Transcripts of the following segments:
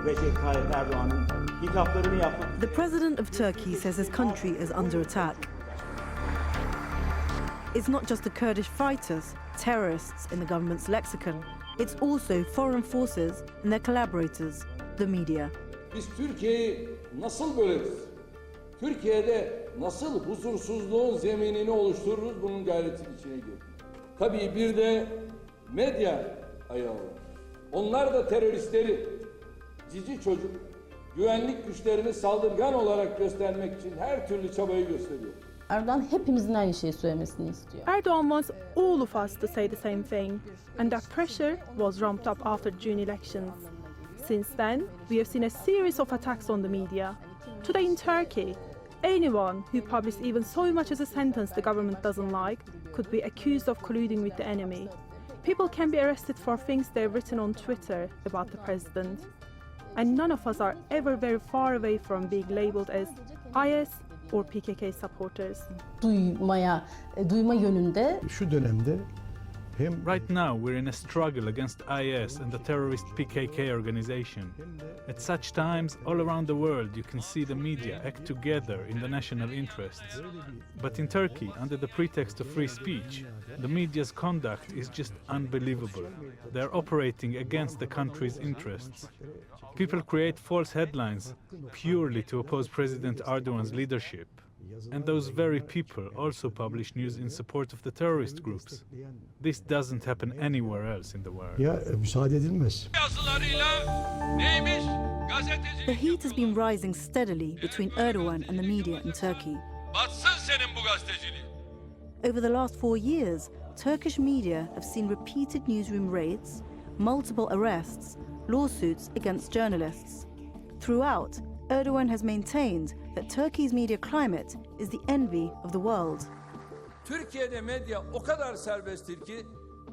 Recep Tayyip Erdogan'ın hitaplarını yapmak. The president of Turkey says his country is under attack. It's not just the Kurdish fighters, terrorists in the government's lexicon. It's also foreign forces and their collaborators, the media. Biz Türkiye'yi nasıl böleriz? Türkiye'de nasıl huzursuzluğun zeminini oluştururuz, bunun gayretinin içine girdik. Tabii bir de medya ayağı var. Onlar da teröristleri, cici çocuk, güvenlik güçlerini saldırgan olarak göstermek için her türlü çabayı gösteriyor. Erdoğan hepimizin aynı şeyi söylemesini istiyor. Erdogan wants all of us to say the same thing, and that pressure was ramped up after June elections. Since then, we have seen a series of attacks on the media. Today in Turkey, anyone who published even so much as a sentence the government doesn't like could be accused of colluding with the enemy. People can be arrested for things they've written on Twitter about the president. And none of us are ever very far away from being labelled as IS or PKK supporters. Duyma yönünde. Şu dönemde Right now, we're in a struggle against IS and the terrorist PKK organization. At such times, all around the world, you can see the media act together in the national interests. But in Turkey, under the pretext of free speech, the media's conduct is just unbelievable. They're operating against the country's interests. People create false headlines purely to oppose President Erdogan's leadership. And those very people also publish news in support of the terrorist groups. This doesn't happen anywhere else in the world. müsaade edilmez. The heat has been rising steadily between Erdogan and the media in Turkey. Over the last 4 years, Turkish media have seen repeated newsroom raids, multiple arrests, lawsuits against journalists. Throughout, Erdogan has maintained that Turkey's media climate is the envy of the world. Türkiye'de medya o kadar serbesttir ki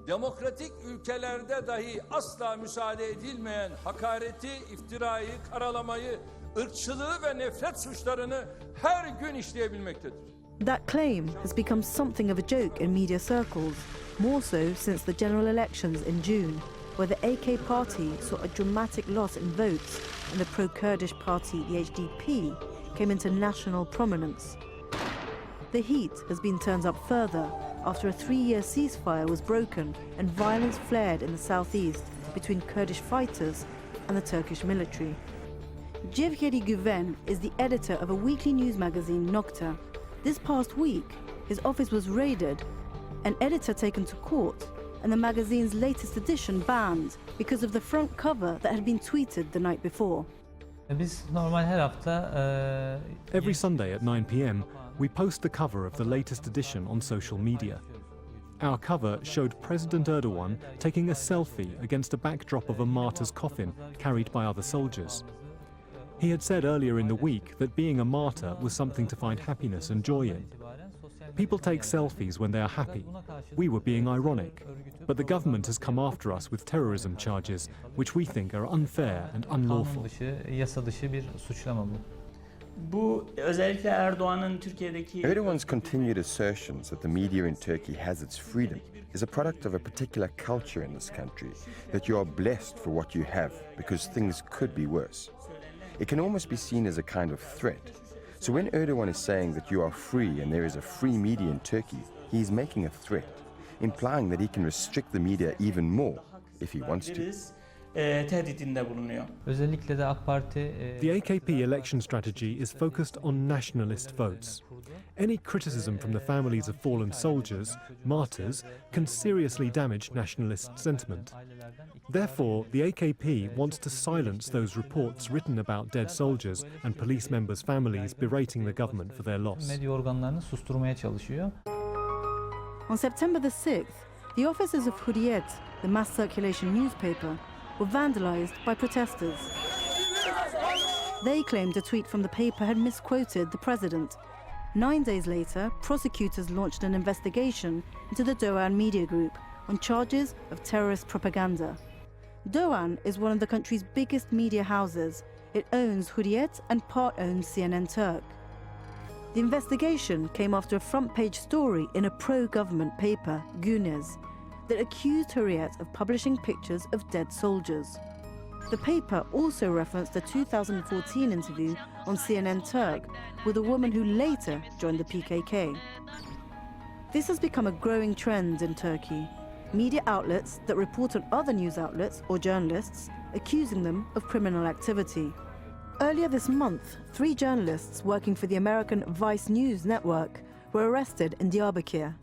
demokratik ülkelerde dahi asla müsaade edilmeyen hakareti, iftirayı, karalamayı, ırkçılığı ve nefret suçlarını her gün işleyebilmektedir. That claim has become something of a joke in media circles, more so since the general elections in June, where the AK party saw a dramatic loss in votes and the pro-Kurdish party, the HDP, came into national prominence. The heat has been turned up further after a 3-year ceasefire was broken and violence flared in the southeast between Kurdish fighters and the Turkish military. Cevheri Güven is the editor of a weekly news magazine, Nokta. This past week, his office was raided, an editor taken to court, and the magazine's latest edition banned because of the front cover that had been tweeted the night before. Every Sunday at 9 p.m, we post the cover of the latest edition on social media. Our cover showed President Erdogan taking a selfie against a backdrop of a martyr's coffin carried by other soldiers. He had said earlier in the week that being a martyr was something to find happiness and joy in. People take selfies when they are happy. We were being ironic. But the government has come after us with terrorism charges, which we think are unfair and unlawful. Erdogan's continued assertions that the media in Turkey has its freedom is a product of a particular culture in this country, that you are blessed for what you have because things could be worse. It can almost be seen as a kind of threat. So when Erdogan is saying that you are free and there is a free media in Turkey, he is making a threat, implying that he can restrict the media even more if he wants to. The AKP election strategy is focused on nationalist votes. Any criticism from the families of fallen soldiers, martyrs, can seriously damage nationalist sentiment. Therefore, the AKP wants to silence those reports written about dead soldiers and police members' families berating the government for their loss. On September the 6th, the offices of Hürriyet, the mass circulation newspaper, were vandalized by protesters. They claimed a tweet from the paper had misquoted the president. 9 days later, prosecutors launched an investigation into the Dogan Media Group on charges of terrorist propaganda. Dogan is one of the country's biggest media houses. It owns Hürriyet and part-owns CNN Turk. The investigation came after a front-page story in a pro-government paper, Güneş, that accused Hürriyet of publishing pictures of dead soldiers. The paper also referenced a 2014 interview on CNN Turk with a woman who later joined the PKK. This has become a growing trend in Turkey. Media outlets that report on other news outlets or journalists, accusing them of criminal activity. Earlier this month, 3 journalists working for the American Vice News network were arrested in Diyarbakir.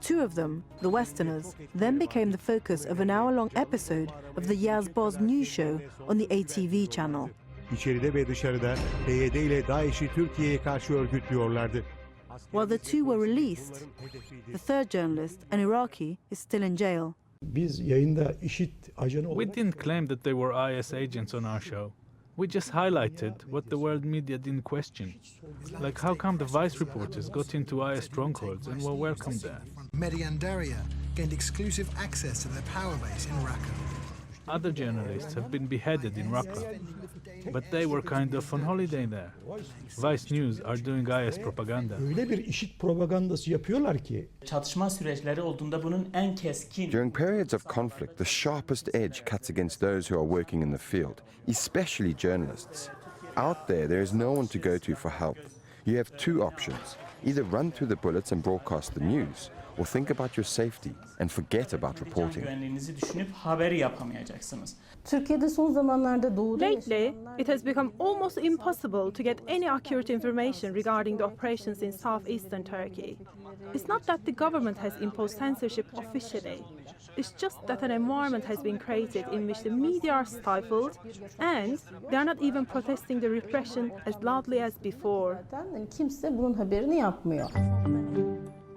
2 of them, the Westerners, then became the focus of an hour-long episode of the Yazboz news show on the ATV channel. İçeride ve dışarıda PYD ile DAEŞ'i Türkiye'ye karşı örgütlüyorlardı. While the 2 were released, the third journalist, an Iraqi, is still in jail. Biz yayında IŞİD ajanı We olarak didn't claim that they were IS agents on our show. We just highlighted what the world media didn't question. Like how come the Vice reporters got into IS strongholds and were welcomed there? Mehdi and Daria gained exclusive access to their power base in Raqqa. Other journalists have been beheaded in Raqqa, but they were kind of on holiday there. Vice News are doing IS propaganda. öyle bir IŞİD propagandası yapıyorlar ki Çatışma süreçleri olduğunda bunun en keskin During periods of conflict, the sharpest edge cuts against those who are working in the field, especially journalists. Out there is no one to go to for help. You have 2 options. Either run through the bullets and broadcast the news, or think about your safety and forget about can reporting. güvenliğinizi düşünüp haberi yapamayacaksınız. Türkiye'de son zamanlarda doğuda Lately, it has become almost impossible to get any accurate information regarding the operations in southeastern Turkey. It's not that the government has imposed censorship officially. It's just that an environment has been created in which the media are stifled and they are not even protesting the repression as loudly as before. zaten kimse bunun haberini yapmıyor.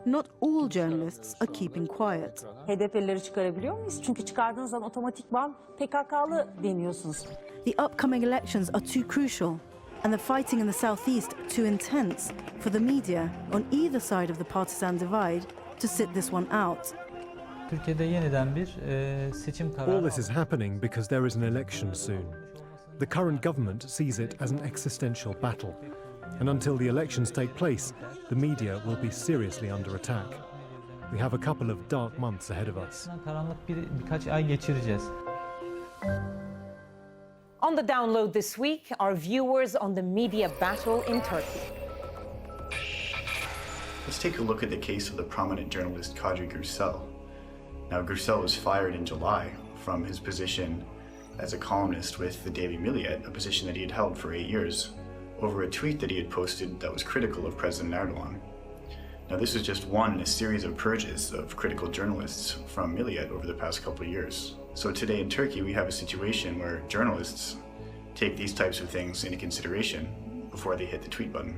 Not all journalists are keeping quiet. HDP'lileri çıkarabiliyor muyuz? Çünkü çıkardığınız zaman otomatikman PKK'lı deniyorsunuz. The upcoming elections are too crucial, and the fighting in the southeast too intense for the media on either side of the partisan divide to sit this one out. Türkiye'de yeniden bir seçim kararı. All this is happening because there is an election soon. The current government sees it as an existential battle. And until the elections take place, the media will be seriously under attack. We have a couple of dark months ahead of us. Karanlık birkaç ay geçireceğiz. On the download this week, our viewers on the media battle in Turkey. Let's take a look at the case of the prominent journalist Kadri Gürsel. Now, Gürsel was fired in July from his position as a columnist with the Daily Milliyet, a position that he had held for 8 years, over a tweet that he had posted that was critical of President Erdogan. Now, this was just one in a series of purges of critical journalists from Milliyet over the past couple of years. So today in Turkey, we have a situation where journalists take these types of things into consideration before they hit the tweet button.